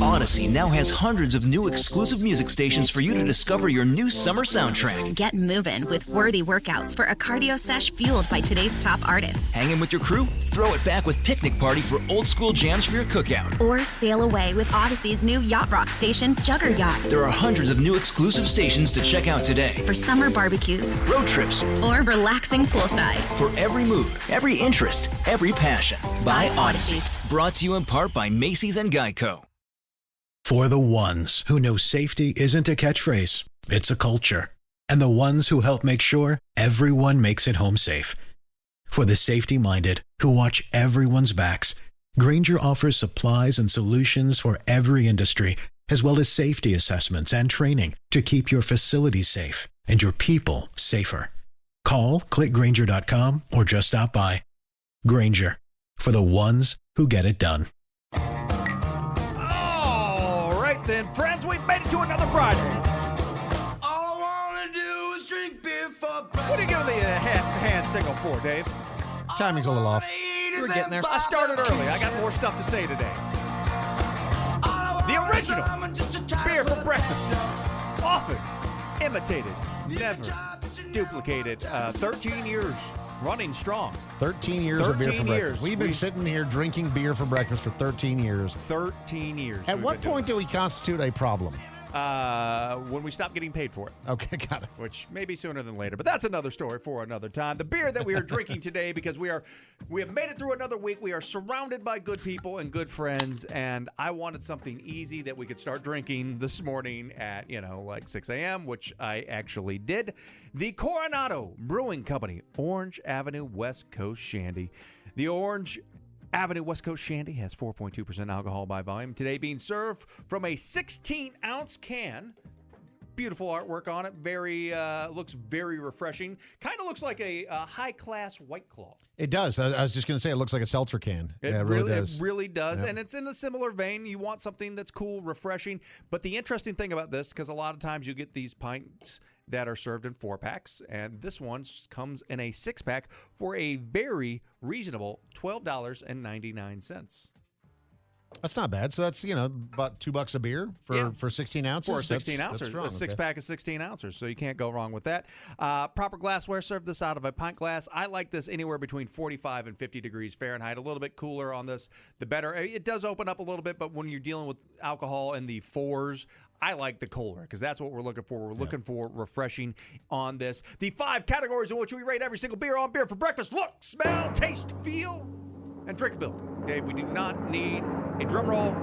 Odyssey now has hundreds of new exclusive music stations for you to discover your new summer soundtrack. Get moving with worthy workouts for a cardio sesh fueled by today's top artists. Hanging with your crew? Throw it back with Picnic Party for old school jams for your cookout. Or sail away with Odyssey's new yacht rock station, Jugger Yacht. There are hundreds of new exclusive stations to check out today. For summer barbecues, road trips, or relaxing poolside. For every mood, every interest, every passion. By Odyssey. Brought to you in part by Macy's and Geico. For the ones who know safety isn't a catchphrase, it's a culture. And the ones who help make sure everyone makes it home safe. For the safety-minded who watch everyone's backs, Grainger offers supplies and solutions for every industry, as well as safety assessments and training to keep your facilities safe and your people safer. Call, click Grainger.com, or just stop by. Grainger, for the ones who get it done. All right then, friends, we've made it to another Friday. All I want to do is drink beer for breakfast. What are you giving the hand signal for, Dave? Timing's a little off. We're getting there. I started early. I got more stuff to say today. The original beer for breakfast. Often imitated, never duplicated. 13 years running strong. 13 years of beer for 13 years. breakfast. We've been sitting here drinking beer for breakfast for 13 years. 13 years. At what point do we constitute a problem? When we stop getting paid for it. Okay, got it. Which may be sooner than later, but that's another story for another time. The beer that we are drinking today, because we have made it through another week. We are surrounded by good people and good friends, and I wanted something easy that we could start drinking this morning at, like 6 a.m., which I actually did. The Coronado Brewing Company, Orange Avenue West Coast Shandy. The Orange Avenue West Coast Shandy has 4.2% alcohol by volume. Today being served from a 16-ounce can. Beautiful artwork on it. Looks very refreshing. Kind of looks like a high-class White Claw. It does. I was just going to say it looks like a seltzer can. It really does. Yep. And it's in a similar vein. You want something that's cool, refreshing. But the interesting thing about this, because a lot of times you get these pints that are served in 4-packs, and this one comes in a 6-pack for a very reasonable $12.99. That's not bad. So that's, about $2 a beer for 16 ounces. For 16 ounces. That's strong. A 6-pack is 16 ounces, so you can't go wrong with that. Proper glassware, serve this out of a pint glass. I like this anywhere between 45 and 50 degrees Fahrenheit. A little bit cooler on this, the better. It does open up a little bit, but when you're dealing with alcohol in the 4s, I like the colder because that's what we're looking for. We're looking for refreshing on this. The 5 categories in which we rate every single beer on Beer for Breakfast: look, smell, taste, feel, and drinkability. Dave, we do not need a drum roll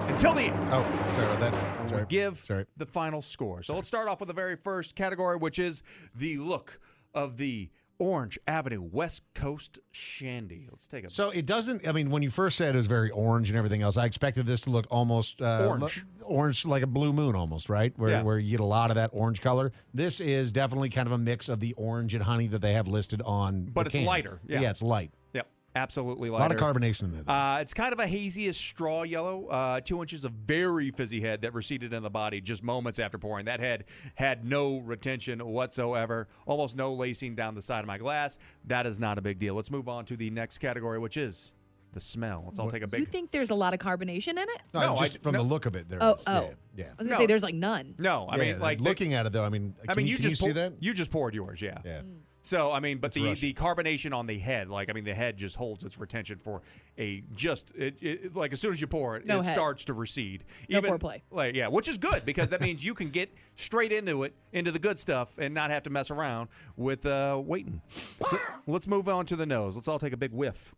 until the end. Oh, sorry about that. Sorry. Give the final score. So let's start off with the very first category, which is the look of the Orange Avenue West Coast Shandy. Let's take a So it doesn't, when you first said it was very orange and everything else, I expected this to look almost orange like a blue moon almost, right? Where you get a lot of that orange color. This is definitely kind of a mix of the orange and honey that they have listed on But it's can. lighter. Yeah, it's light. Yep, absolutely A lighter. lot of carbonation in there. It's kind of a hazy as straw yellow. 2 inches of very fizzy head that receded in the body just moments after pouring. That head had no retention whatsoever, almost no lacing down the side of my glass. That is not a big deal. Let's move on to the next category, which is the smell. Let's all take a big... You think there's a lot of carbonation in it? No, just from the look of it, there is. Oh. Yeah. I was going to say there's like none. No, I mean, like... looking at it, though, can you see that? You just poured yours, yeah. Yeah. So, but the carbonation on the head, the head just holds its retention for like as soon as you pour it, it starts to recede. No foreplay. Which is good because that means you can get straight into the good stuff and not have to mess around with waiting. So let's move on to the nose. Let's all take a big whiff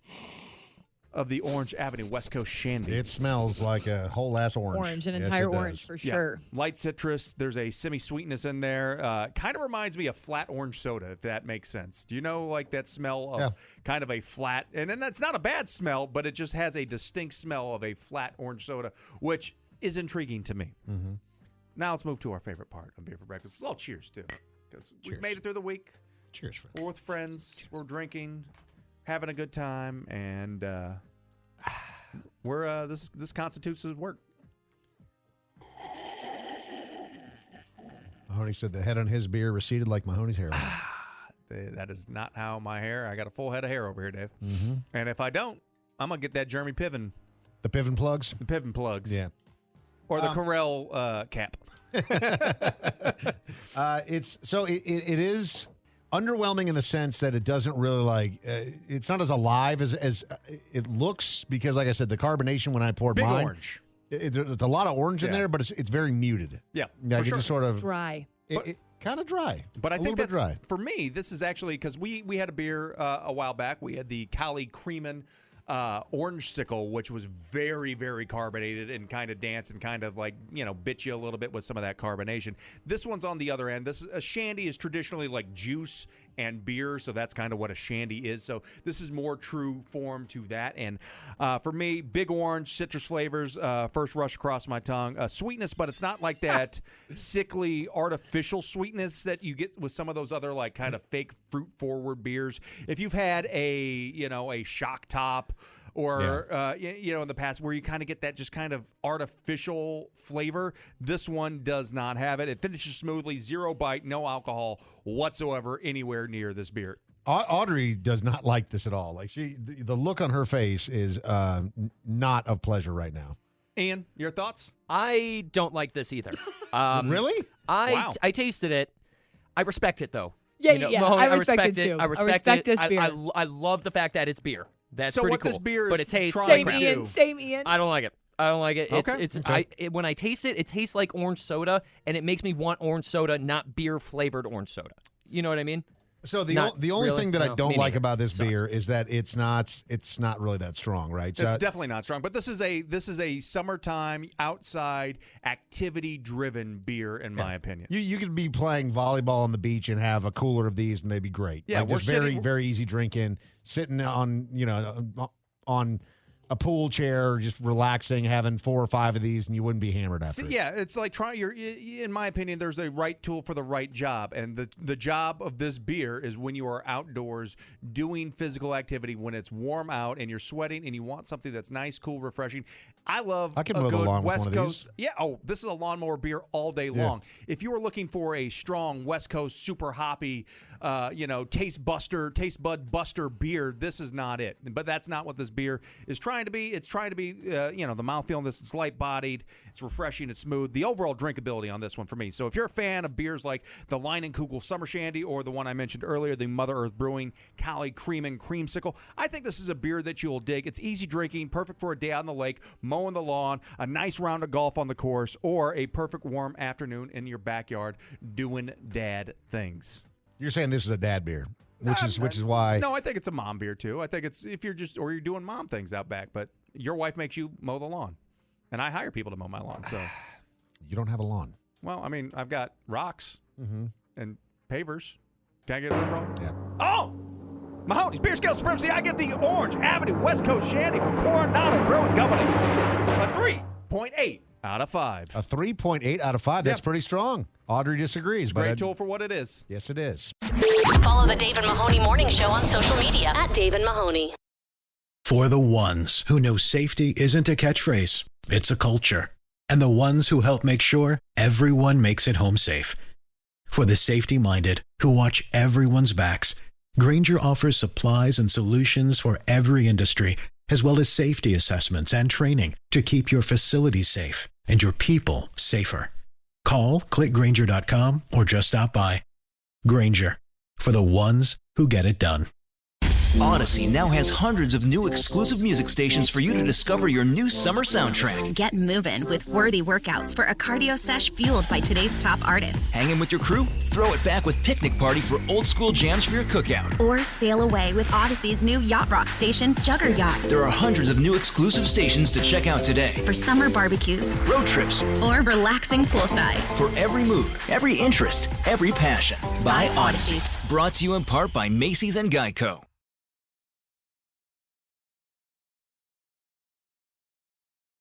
of the Orange Avenue West Coast Shandy. It smells like a whole ass orange. An entire orange for sure. Light citrus. There's a semi-sweetness in there. Kind of reminds me of flat orange soda, if that makes sense. Do you know that smell of kind of a flat, and then that's not a bad smell, but it just has a distinct smell of a flat orange soda, which is intriguing to me. Mm-hmm. Now let's move to our favorite part of Beer for Breakfast. It's all cheers, too, because we've made it through the week. Cheers, friends. We're with friends. We're drinking, having a good time, and we're this constitutes his work. Mahoney said the head on his beer receded like Mahoney's hair. That is not how my hair. I got a full head of hair over here, Dave. Mm-hmm. And if I don't, I'm gonna get that Jeremy Piven. The Piven plugs. The Piven plugs. Yeah. Or the Corel cap. It is underwhelming in the sense that it doesn't really it's not as alive as it looks because, like I said, the carbonation when I poured Big mine, orange. There's a lot of orange in there, but it's very muted. Yeah, like for sure. just sort of Dry. kind of dry. But I a think little bit dry. For me, this is actually because we had a beer a while back. We had the Cali Creamin' Orange Sickle, which was very, very carbonated and kind of dance and kind of bit you a little bit with some of that carbonation. This one's on the other end. A shandy is traditionally like juice and beer, so that's kind of what a shandy is. So this is more true form to that. And for me, big orange, citrus flavors, first rush across my tongue. Sweetness, but it's not like that sickly, artificial sweetness that you get with some of those other kind of fake fruit-forward beers. If you've had a Shock Top or in the past where you kind of get that just kind of artificial flavor, this one does not have it. It finishes smoothly, 0 bite, no alcohol whatsoever anywhere near this beer. Audrey does not like this at all. The look on her face is not of pleasure right now. Ian, your thoughts? I don't like this either. Really? I tasted it. I respect it though. Yeah, Mahoney, I respect it too. I respect it. this beer. I love the fact that it's beer. That's so pretty what cool. This beer is but it tastes trying like to crap. do. Same Ian. I don't like it. Okay. When I taste it, it tastes like orange soda, and it makes me want orange soda, not beer flavored orange soda. You know what I mean? So the only really? thing that I No, don't me like neither. about this beer is that it's not really that strong, right? So It's definitely not strong, but this is a summertime outside activity driven beer in my opinion. You could be playing volleyball on the beach and have a cooler of these, and they'd be great. Yeah, just very easy drinking, sitting on a pool chair, just relaxing, having 4 or 5 of these, and you wouldn't be hammered after. Yeah, it's like in my opinion, there's a right tool for the right job. And the job of this beer is when you are outdoors doing physical activity, when it's warm out and you're sweating and you want something that's nice, cool, refreshing. I can mow the good lawn with West one of Coast. Yeah, this is a lawnmower beer all day long. If you were looking for a strong West Coast, super hoppy, taste bud buster beer, this is not it. But that's not what this beer is trying to be. It's trying to be, the mouthfeel on this, it's light-bodied, it's refreshing, it's smooth. The overall drinkability on this one for me. So if you're a fan of beers like the Leinenkugel Summer Shandy or the one I mentioned earlier, the Mother Earth Brewing Cali Creamin' Creamsicle, I think this is a beer that you will dig. It's easy drinking, perfect for a day out on the lake, mowing the lawn, a nice round of golf on the course, or a perfect warm afternoon in your backyard doing dad things. You're saying this is a dad beer, which is why. No, I think it's a mom beer too. I think it's if you're doing mom things out back, but your wife makes you mow the lawn, and I hire people to mow my lawn. So you don't have a lawn. Well, I mean, I've got rocks and pavers. Can I get it wrong? Yeah. Oh! Mahoney's Beer Scale Supremacy. I get the Orange Avenue West Coast Shandy from Coronado Brewing Company. A 3.8 out of 5. A 3.8 out of 5. That's pretty strong. Audrey disagrees. Great tool for what it is. Yes, it is. Follow the Dave and Mahoney Morning Show on social media at Dave and Mahoney. For the ones who know safety isn't a catchphrase, it's a culture. And the ones who help make sure everyone makes it home safe. For the safety-minded who watch everyone's backs, Grainger offers supplies and solutions for every industry, as well as safety assessments and training to keep your facilities safe and your people safer. Call, click Grainger.com, or just stop by. Grainger, for the ones who get it done. Odyssey now has hundreds of new exclusive music stations for you to discover your new summer soundtrack. Get moving with worthy workouts for a cardio sesh fueled by today's top artists. Hanging with your crew? Throw it back with Picnic Party for old school jams for your cookout. Or sail away with Odyssey's new yacht rock station, Jugger Yacht. There are hundreds of new exclusive stations to check out today. For summer barbecues, road trips, or relaxing poolside. For every mood, every interest, every passion. By Odyssey. Brought to you in part by Macy's and Geico.